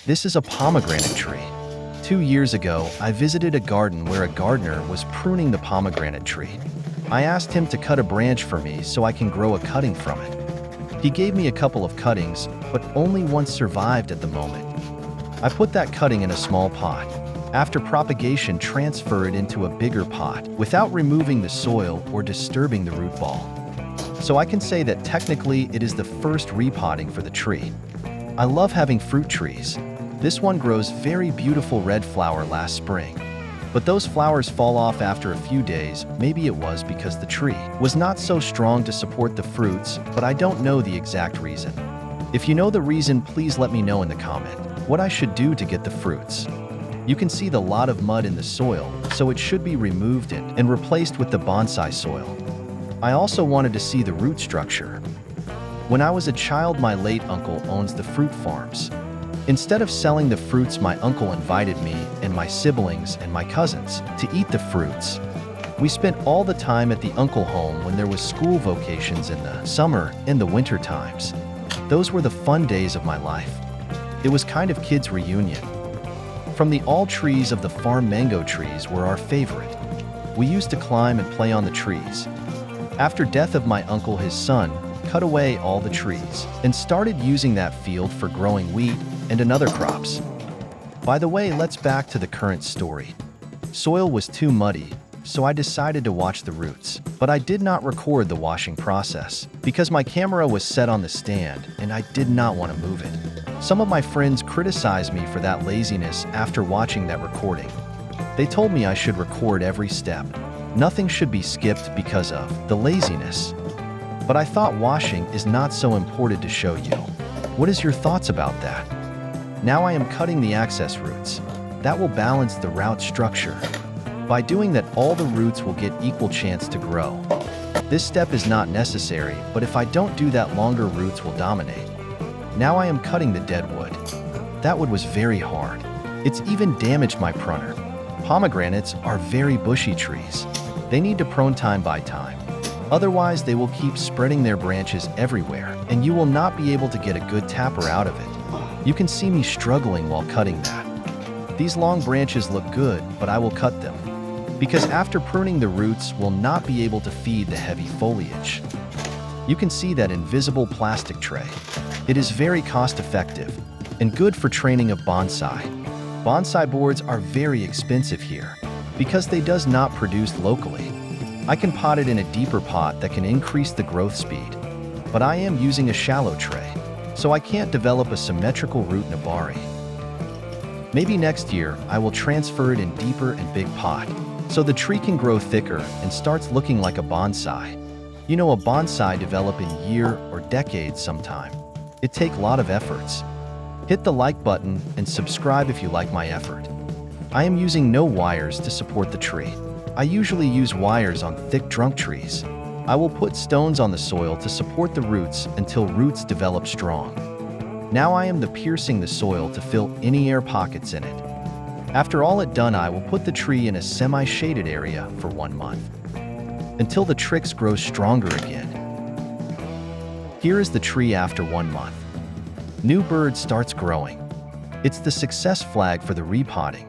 This is a pomegranate tree. 2 years ago, I visited a garden where a gardener was pruning the pomegranate tree. I asked him to cut a branch for me so I can grow a cutting from it. He gave me a couple of cuttings, but only one survived at the moment. I put that cutting in a small pot. After propagation, transfer it into a bigger pot without removing the soil or disturbing the root ball. So I can say that technically it is the first repotting for the tree. I love having fruit trees. This one grows very beautiful red flower last spring. But those flowers fall off after a few days. Maybe it was because the tree was not so strong to support the fruits, but I don't know the exact reason. If you know the reason, please let me know in the comment what I should do to get the fruits. You can see the lot of mud in the soil, so it should be removed and replaced with the bonsai soil. I also wanted to see the root structure. When I was a child, my late uncle owns the fruit farms. Instead of selling the fruits, my uncle invited me and my siblings and my cousins to eat the fruits. We spent all the time at the uncle home when there was school vacations in the summer and the winter times. Those were the fun days of my life. It was kind of kids' reunion. From the all trees of the farm, mango trees were our favorite. We used to climb and play on the trees. After death of my uncle, his son cut away all the trees and started using that field for growing wheat and other crops. By the way, let's back to the current story. Soil was too muddy, so I decided to wash the roots, but I did not record the washing process because my camera was set on the stand and I did not want to move it. Some of my friends criticized me for that laziness after watching that recording. They told me I should record every step. Nothing should be skipped because of the laziness. But I thought washing is not so important to show you. What is your thoughts about that? Now I am cutting the access roots. That will balance the root structure. By doing that, all the roots will get equal chance to grow. This step is not necessary, but if I don't do that, longer roots will dominate. Now I am cutting the dead wood. That wood was very hard. It's even damaged my pruner. Pomegranates are very bushy trees. They need to prune time by time. Otherwise, they will keep spreading their branches everywhere, and you will not be able to get a good tapper out of it. You can see me struggling while cutting that. These long branches look good, but I will cut them, because after pruning, the roots will not be able to feed the heavy foliage. You can see that invisible plastic tray. It is very cost-effective and good for training of bonsai. Bonsai boards are very expensive here because they does not produce locally. I can pot it in a deeper pot that can increase the growth speed, but I am using a shallow tray, so I can't develop a symmetrical root nabari. Maybe next year I will transfer it in deeper and big pot, so the tree can grow thicker and starts looking like a bonsai. You know, a bonsai develop in year or decades sometime. It take a lot of efforts. Hit the like button and subscribe if you like my effort. I am using no wires to support the tree. I usually use wires on thick trunk trees. I will put stones on the soil to support the roots until roots develop strong. Now I am piercing the soil to fill any air pockets in it. After all it done, I will put the tree in a semi-shaded area for 1 month, until the tricks grow stronger again. Here is the tree after 1 month. New bird starts growing. It's the success flag for the repotting.